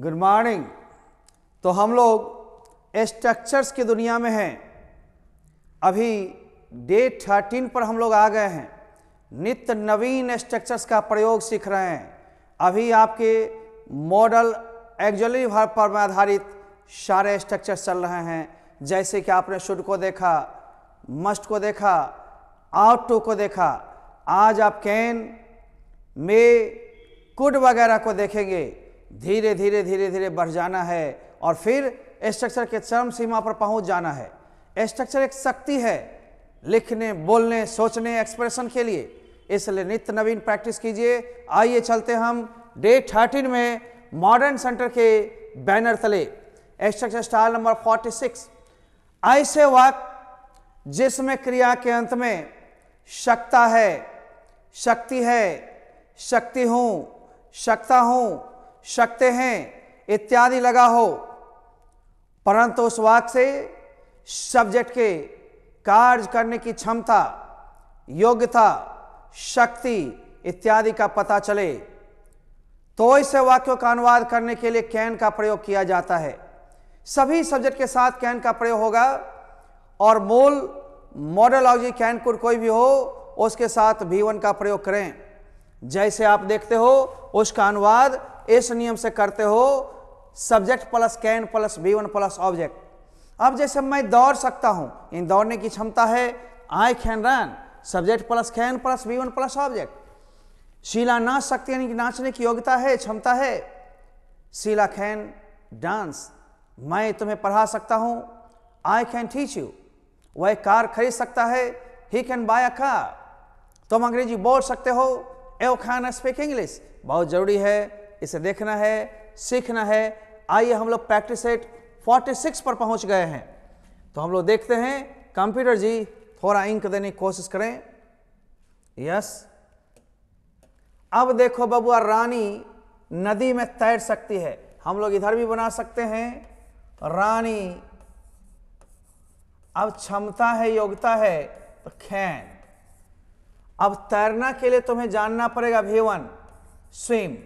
Good morning. तो हम लोग स्ट्रक्चर्स की दुनिया में हैं। अभी डे 13 पर हम लोग आ गए हैं। नित्य नवीन स्ट्रक्चर्स का प्रयोग सीख रहे हैं। अभी आपके मॉडल एक्चुअली पर आधारित सारे स्ट्रक्चर्स चल रहे हैं। जैसे कि आपने शुड को देखा, मस्ट को देखा, आउट टू को देखा। आज आप कैन, मे, कुड वगैरह को देखेंगे। धीरे धीरे धीरे धीरे बढ़ जाना है और फिर स्ट्रक्चर के चरम सीमा पर पहुंच जाना है। स्ट्रक्चर एक शक्ति है लिखने, बोलने, सोचने, एक्सप्रेशन के लिए। इसलिए नित्य नवीन प्रैक्टिस कीजिए। आइए चलते हम डे 13 में मॉडर्न सेंटर के बैनर तले। Structure style number 46। ऐसे वाक्य जिसमें क्रिया के अंत में शक्ता है, शक्ति है, शक्ति हूं, शक्ता हूं, शक्ते हैं इत्यादि लगा हो, परंतु उस वाक्य से सब्जेक्ट के कार्य करने की क्षमता, योग्यता, शक्ति इत्यादि का पता चले, तो ऐसे वाक्यों का अनुवाद करने के लिए कैन का प्रयोग किया जाता है। सभी सब्जेक्ट के साथ कैन का प्रयोग होगा और मूल मॉडलॉजी कैन कुड कोई भी हो उसके साथ V1 का प्रयोग करें। जैसे आप देखते हो उसका अनुवाद इस नियम से करते हो, subject plus can plus V1 plus object. अब जैसे मैं दौड़ सकता हूं, इन दौड़ने की क्षमता है, I can run, subject plus can plus V1 plus object. Sheela नाच सकती है, यानी कि नाचने की योग्यता है, क्षमता है, शीला कैन डांस। मैं तुम्हें पढ़ा सकता हूं, आई कैन टीच यू। वह कार खरीद सकता है, he can buy a car. तुम अंग्रेजी बोल सकते हो, यू कैन स्पीक इंग्लिश। बहुत जरूरी है, इसे देखना है, सीखना है। आइए हम लोग प्रैक्टिस सेट 46 पर पहुंच गए हैं। तो हम लोग देखते हैं, कंप्यूटर जी थोड़ा इंक देने की कोशिश करें। यस। अब देखो बबुआ, रानी नदी में तैर सकती है। हम लोग इधर भी बना सकते हैं, रानी। अब क्षमता है, योग्यता है, तो कैन। अब तैरना के लिए तुम्हें जानना पड़ेगा V1 स्विम।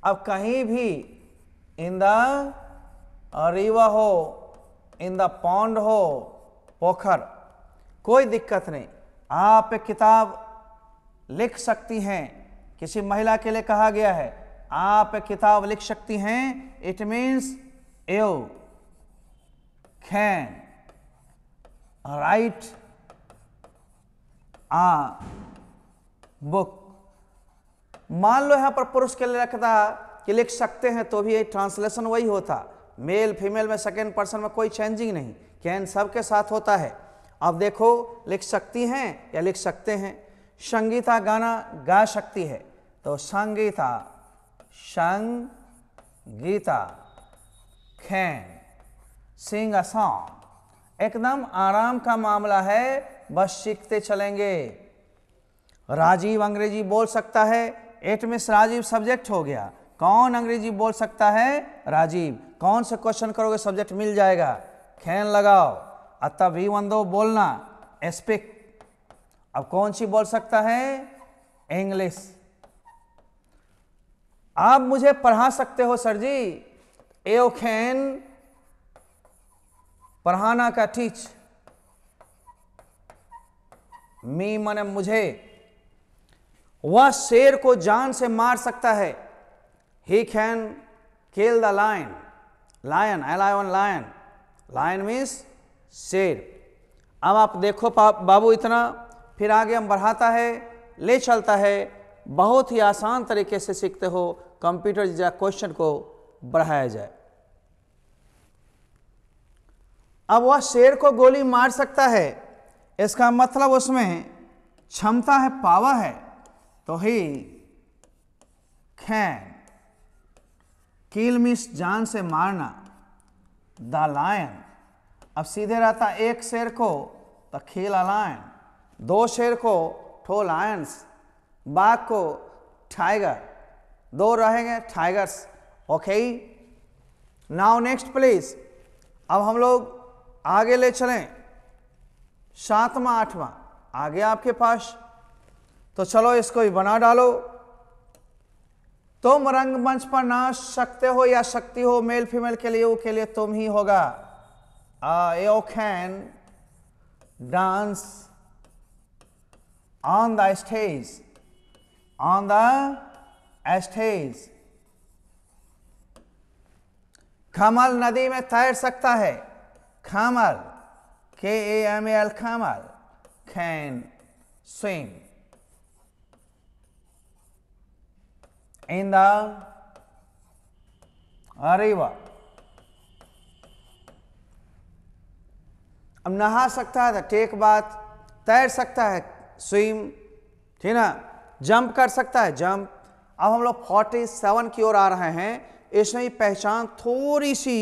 अब कहीं भी इन द रिवर हो, इन द पॉन्ड हो, पोखर, कोई दिक्कत नहीं, आप एक किताब लिख सकती हैं। किसी महिला के लिए कहा गया है, आप एक किताब लिख सकती हैं। It means you can write a book. मान लो यहां पर पुरुष के लिए रखता कि लिख सकते हैं, तो भी ट्रांसलेशन वही होता। मेल फीमेल में सेकेंड पर्सन में कोई चेंजिंग नहीं, कैन सबके साथ होता है। अब देखो, लिख सकती हैं या लिख सकते हैं। संगीता गाना गा सकती है, तो Sangeeta, Sangeeta can sing a song. एकदम आराम का मामला है, बस सीखते चलेंगे। राजीव अंग्रेजी बोल सकता है, इट मीन्स राजीव सब्जेक्ट हो गया। कौन अंग्रेजी बोल सकता है? राजीव। कौन से क्वेश्चन करोगे सब्जेक्ट मिल जाएगा, कैन लगाओ। अतः V1 दो, बोलना, स्पीक। अब कौन सी बोल सकता है? इंग्लिश। आप मुझे पढ़ा सकते हो सर जी, यू कैन पढ़ाना का टीच मी, माने मुझे। वह शेर को जान से मार सकता है, he can kill the lion. Lion, L-I-O-N, lion. Lion means शेर। अब आप देखो बाबू, इतना फिर आगे हम बढ़ाता है, ले चलता है। बहुत ही आसान तरीके से सीखते हो। कंप्यूटर या क्वेश्चन को बढ़ाया जाए। अब वह शेर को गोली मार सकता है, इसका मतलब उसमें क्षमता है, पावर है, तो ही कैन किल मीन्स जान से मारना, द लायन। अब सीधे रहता एक शेर को तो किल अ लायन, दो शेर को टू लायंस, बाघ को टाइगर, दो रहेंगे tigers. Okay, now next please. अब हम लोग आगे ले चलें, 7वां 8वां आगे आपके पास। तो चलो इसको भी बना डालो। तुम रंगमंच पर नाच सकते हो या सकती हो, मेल फीमेल के लिए, वो के लिए तुम ही होगा। You can dance on the stage, on the stage. Kamal नदी में तैर सकता है। Kamal, KAML, Kamal can swim in the river. अब नहा सकता है, टेक बात, तैर सकता है, स्विम, ठीक ना, जंप कर सकता है, जंप। अब हम लोग 47 की ओर आ रहे हैं। इसमें पहचान थोड़ी सी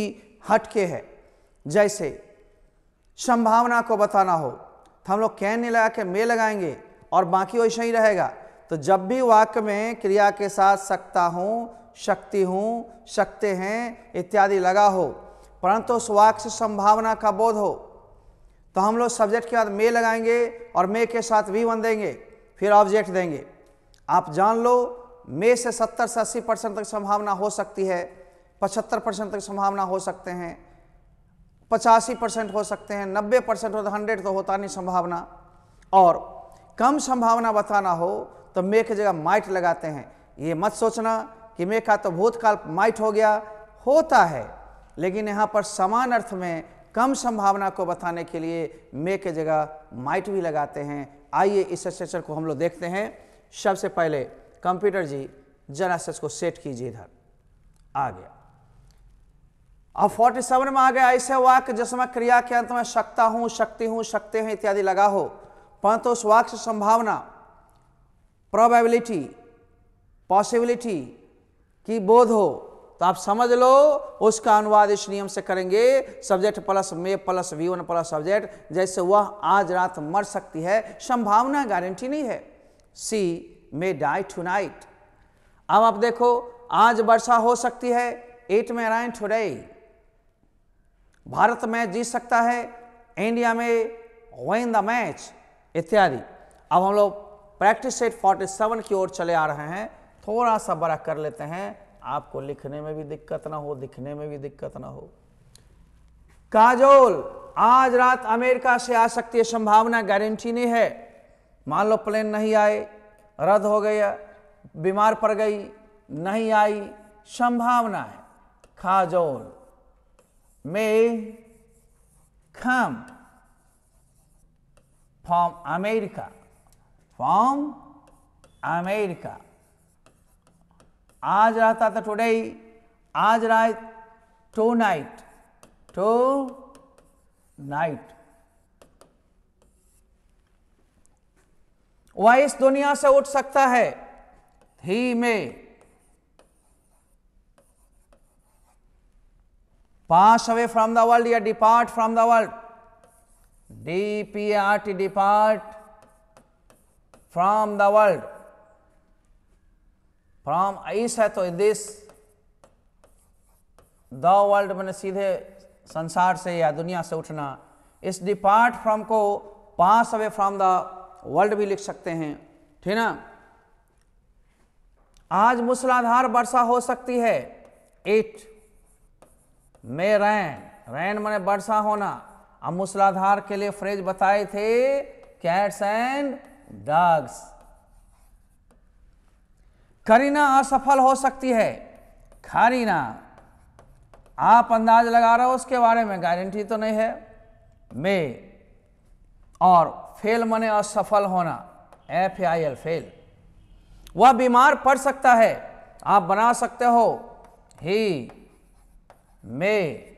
हटके है। जैसे संभावना को बताना हो तो हम लोग कैन नहीं लगा के मे लगाएंगे और बाकी वैसे ही रहेगा। तो जब भी वाक्य में क्रिया के साथ सकता हूँ, शक्ति हूँ, सकते हैं इत्यादि लगा हो, परंतु उस वाक्य से संभावना का बोध हो, तो हम लोग सब्जेक्ट के बाद मे लगाएंगे और मे के साथ V1 देंगे, फिर ऑब्जेक्ट देंगे। आप जान लो, मे से 70 से 80% तक संभावना हो सकती है, 75% तक संभावना हो सकते हैं, 85% हो सकते हैं, 90% हो तो 100 तो होता नहीं संभावना। और कम संभावना बताना हो तो मे की जगह माइट लगाते हैं। ये मत सोचना कि मे का तो भूतकाल माइट हो गया, होता है, लेकिन यहाँ पर समान अर्थ में कम संभावना को बताने के लिए मे के जगह माइट भी लगाते हैं। आइए इस स्ट्रक्चर को हम लोग देखते हैं। सबसे पहले कंप्यूटर जी जरा से इसको सेट कीजिए, इधर आ गया। अब 47 में आ गया ऐसे वाक्य जिसमें क्रिया के अंत में सकता हूं, शक्ति हूं, सकते हैं इत्यादि लगा हो, परंतु उस वाक्य से संभावना, प्रोबेबिलिटी, पॉसिबिलिटी की बोध हो, तो आप समझ लो उसका अनुवाद इस नियम से करेंगे, सब्जेक्ट प्लस मे प्लस V1 प्लस सब्जेक्ट। जैसे वह आज रात मर सकती है, संभावना, गारंटी नहीं है। She may die tonight. अब आप देखो, आज वर्षा हो सकती है, it may rain today. Bharat match जीत सकता है, इंडिया में विन द मैच इत्यादि। अब हम लोग प्रैक्टिस सेट 47 की ओर चले आ रहे हैं। थोड़ा सा बड़ा कर लेते हैं, आपको लिखने में भी दिक्कत ना हो, दिखने में भी दिक्कत ना हो। काजोल आज रात अमेरिका से आ सकती है, संभावना, गारंटी नहीं है। मान लो प्लेन नहीं आए, रद्द हो गया, बीमार पड़ गई, नहीं आई, संभावना है। Kajol may come from America, from America। आज रहता था टुडे, आज रात, टू नाइट, टू नाइट। वह इस दुनिया से उठ सकता है, ही में pass away from the world या depart from the world, DPART, depart from the world। from इस है तो दिस, द वर्ल्ड मैंने सीधे संसार से या दुनिया से उठना। इस डिपार्ट फ्रॉम को pass away from the world भी लिख सकते हैं, ठीक ना। आज मूसलाधार वर्षा हो सकती है, इट में रैन, रैन माने वर्षा होना। अब मूसलाधार के लिए फ्रेज बताए थे, कैट्स एंड डॉग्स। करीना असफल हो सकती है, खारीना। आप अंदाज लगा रहे हो उसके बारे में, गारंटी तो नहीं है। में और फेल माने असफल होना, FAIL, फेल। वह बीमार पड़ सकता है, आप बना सकते हो, ही में।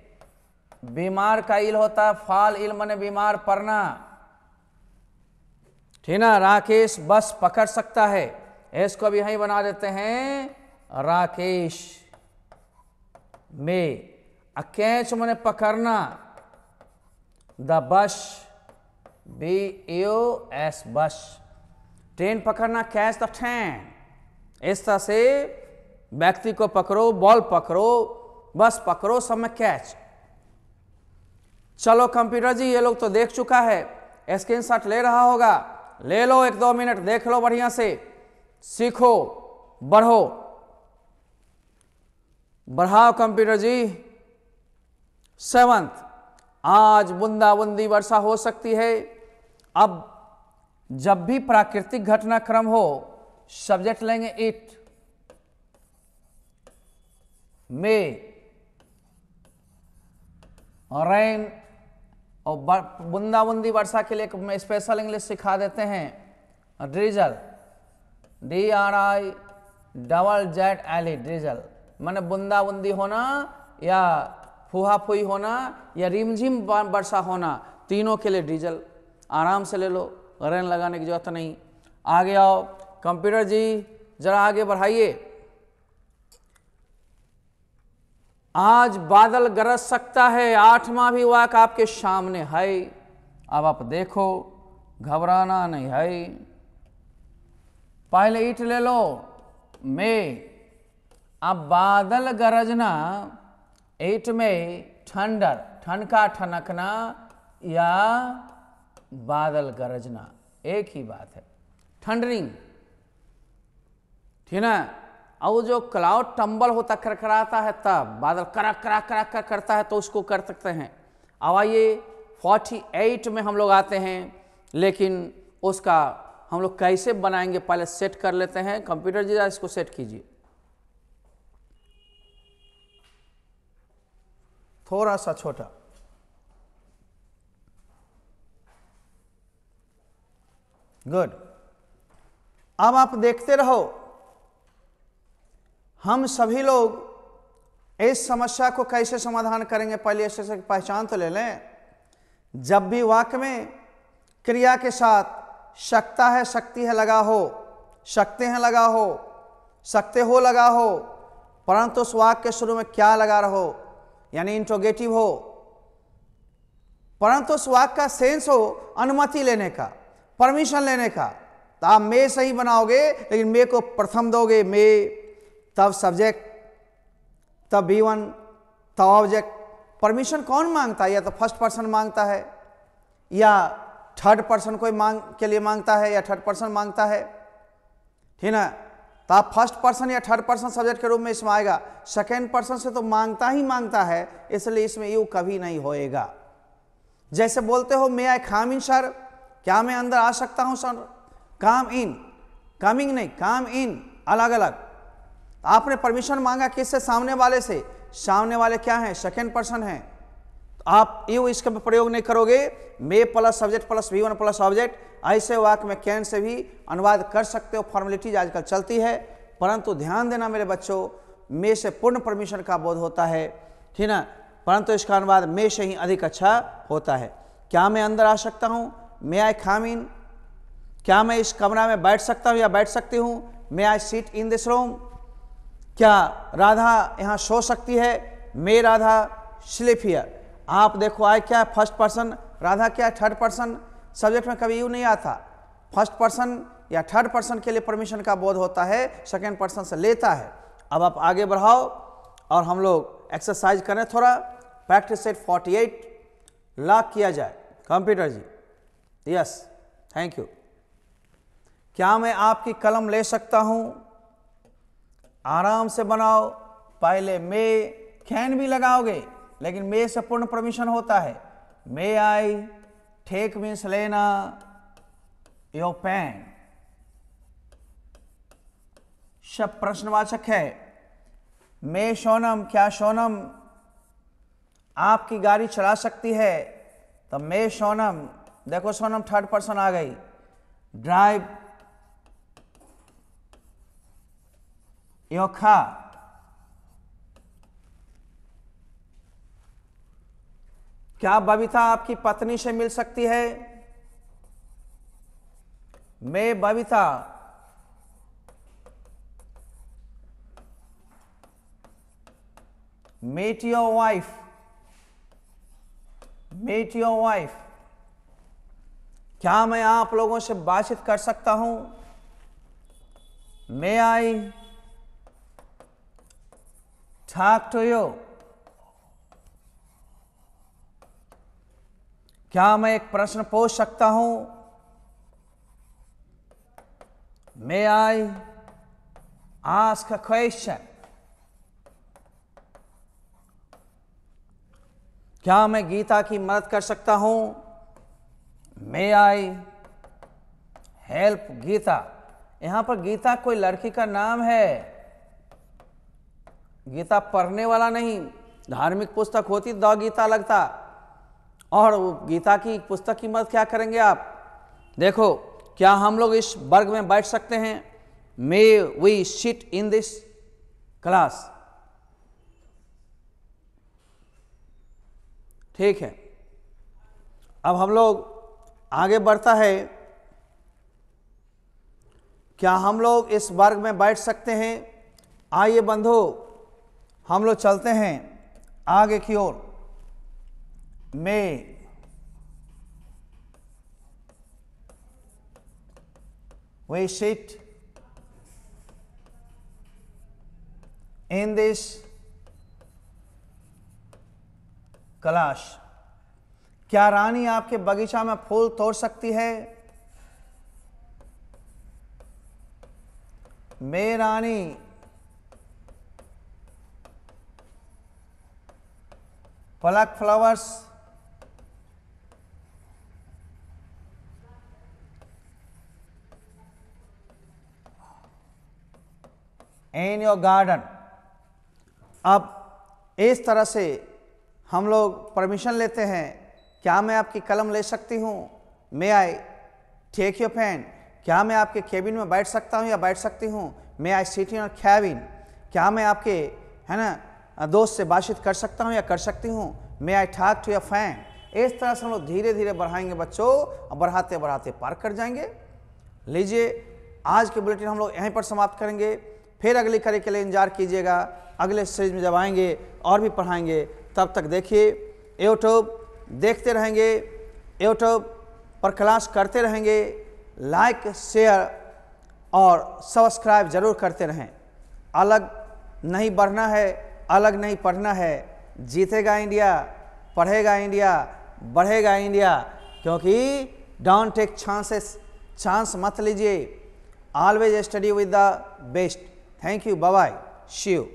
बीमार का इल होता है फाल, इल माने बीमार पड़ना, ठीक ना। राकेश बस पकड़ सकता है, इसको भी यहीं बना देते हैं, राकेश में। कैच माने पकड़ना, द बस, BUS, बस। ट्रेन पकड़ना, कैच द ट्रेन। इस तरह से व्यक्ति को पकड़ो, बॉल पकड़ो, बस पकड़ो, सब में कैच। चलो कंप्यूटर जी, ये लोग तो देख चुका है, स्क्रीनशॉट ले रहा होगा, ले लो 1-2 मिनट, देख लो बढ़िया से, सीखो, बढ़ो। बढ़ाओ कंप्यूटर जी। 7th, आज बूंदाबूंदी वर्षा हो सकती है। अब जब भी प्राकृतिक घटनाक्रम हो, सब्जेक्ट लेंगे इट, मे, रेन, और बूंदाबूंदी वर्षा के लिए मैं स्पेशल इंग्लिश सिखा देते हैं, ड्रिजल, DRIZZLE, ड्रिजल माने बूंदाबूंदी होना या फुहा फुही होना या रिमझिम वर्षा होना, तीनों के लिए डीजल। आराम से ले लो, रेन लगाने की जरूरत नहीं। आगे आओ कंप्यूटर जी, जरा आगे बढ़ाइए। आज बादल गरज सकता है, 8वां भी वाक्य आपके सामने है। अब आप देखो, घबराना नहीं है। पहले ईट ले लो, में, अब बादल गरजना, ईट में ठंडर, ठनका ठनकना या बादल गरजना एक ही बात है, ठंडरिंग, ठीक ना। और जो क्लाउड टंबल होता, करकराता है, तब बादल करक करक करक करक करता है, तो उसको कर सकते हैं। अब आइए 48 में हम लोग आते हैं, लेकिन उसका हम लोग कैसे बनाएंगे पहले सेट कर लेते हैं। कंप्यूटर जी इसको सेट कीजिए, थोड़ा सा छोटा। गुड। अब आप देखते रहो, हम सभी लोग इस समस्या को कैसे समाधान करेंगे। पहले ऐसे पहचान तो ले लें। जब भी वाक्य में क्रिया के साथ सकता है, शक्ति है लगा हो, सकते हैं लगा हो, सकते हो लगा हो, परंतु उस वाक्य के शुरू में क्या लगा रहो, यानी इंट्रोगेटिव हो, परंतु उस वाक्य का सेंस हो अनुमति लेने का, परमिशन लेने का। तो आप मे सही बनाओगे, लेकिन मे को प्रथम दोगे, मे, तब सब्जेक्ट, तब V1, तब ऑब्जेक्ट। परमिशन कौन मांगता है? या तो फर्स्ट पर्सन मांगता है, या थर्ड पर्सन कोई के लिए मांगता है, या थर्ड पर्सन मांगता है, ठीक ना। तो आप फर्स्ट पर्सन या थर्ड पर्सन सब्जेक्ट के रूप में इसमें आएगा। सेकेंड पर्सन से तो मांगता ही मांगता है, इसलिए इसमें यू कभी नहीं होएगा। जैसे बोलते हो मे आई कम इन सर, क्या मैं अंदर आ सकता हूं सर? कम इन, कमिंग नहीं, कम इन, अलग अलग। आपने परमिशन मांगा किससे? सामने वाले से। सामने वाले क्या है? सेकेंड पर्सन है। तो आप यू इसका प्रयोग नहीं करोगे। May plus subject plus V1 plus object, ऐसे वाक्य में कैन से भी अनुवाद कर सकते हो। फॉर्मेलिटीज आजकल चलती है, परंतु ध्यान देना मेरे बच्चों, मे से पूर्ण परमिशन का बोध होता है, ठीक ना, परंतु इसका अनुवाद मे से ही अधिक अच्छा होता है। क्या मैं अंदर आ सकता हूँ? मे आई कम इन। क्या मैं इस कमरा में बैठ सकता हूँ या बैठ सकती हूँ? May I sit in this room. क्या राधा यहाँ सो सकती है? May Radha sleep here. आप देखो आए क्या, फर्स्ट पर्सन, राधा क्या थर्ड पर्सन। सब्जेक्ट में कभी यू नहीं आता। फर्स्ट पर्सन या थर्ड पर्सन के लिए परमिशन का बोध होता है, सेकेंड पर्सन से लेता है। अब आप आगे बढ़ाओ और हम लोग एक्सरसाइज करें थोड़ा। प्रैक्टिस सेट 48 लॉक किया जाए। कंप्यूटर जी, यस, थैंक यू। क्या मैं आपकी कलम ले सकता हूं? आराम से बनाओ। पहले मे, कैन भी लगाओगे, लेकिन मे से पूर्ण परमिशन होता है। मे आई टेक मीन्स लेना, योर पेन, शब्द प्रश्नवाचक है। मे सोनम, क्या सोनम आपकी गाड़ी चला सकती है? तो मे सोनम, देखो सोनम थर्ड पर्सन आ गई। ड्राइव योर कार, क्या बबीता आपकी पत्नी से मिल सकती है? मे Babita meet your wife, meet your wife। क्या मैं आप लोगों से बातचीत कर सकता हूं? May I talk to you? क्या मैं एक प्रश्न पूछ सकता हूं? May I ask a question? क्या मैं गीता की मदद कर सकता हूं? मे आई हेल्प गीता। यहां पर गीता कोई लड़की का नाम है, गीता पढ़ने वाला नहीं। धार्मिक पुस्तक होती तो गीता लगता, और वो गीता की पुस्तक की मदद क्या करेंगे आप? देखो, क्या हम लोग इस वर्ग में बैठ सकते हैं? May we sit in this class. ठीक है, अब हम लोग आगे बढ़ता है। क्या हम लोग इस वर्ग में बैठ सकते हैं? आइए बंधु, हम लोग चलते हैं आगे की ओर। May we sit in this class. क्या रानी आपके बगीचा में फूल तोड़ सकती है? मे रानी pluck flowers in your garden। अब इस तरह से हम लोग परमिशन लेते हैं। क्या मैं आपकी कलम ले सकती हूँ? May I take your pen. क्या मैं आपके केबिन में बैठ सकता हूँ या बैठ सकती हूँ? May I sit in your cabin. क्या मैं आपके, है ना, दोस्त से बातचीत कर सकता हूँ या कर सकती हूँ? May I talk to your friend. इस तरह से हम लोग धीरे धीरे बढ़ाएंगे बच्चों, और बढ़ाते बढ़ाते पार कर जाएंगे। लीजिए, आज के बुलेटिन हम लोग यहीं पर समाप्त करेंगे। फिर अगली कड़ी के लिए इंतजार कीजिएगा। अगले सीरीज में जब आएंगे और भी पढ़ाएंगे। तब तक देखिए, यूट्यूब देखते रहेंगे, यूट्यूब पर क्लास करते रहेंगे। लाइक, शेयर और सब्सक्राइब जरूर करते रहें। अलग नहीं बढ़ना है, अलग नहीं पढ़ना है। जीतेगा इंडिया, पढ़ेगा इंडिया, बढ़ेगा इंडिया। क्योंकि डोंट टेक चांसेस, चांस मत लीजिए। Always study with the best. Thank you, bye bye, see you.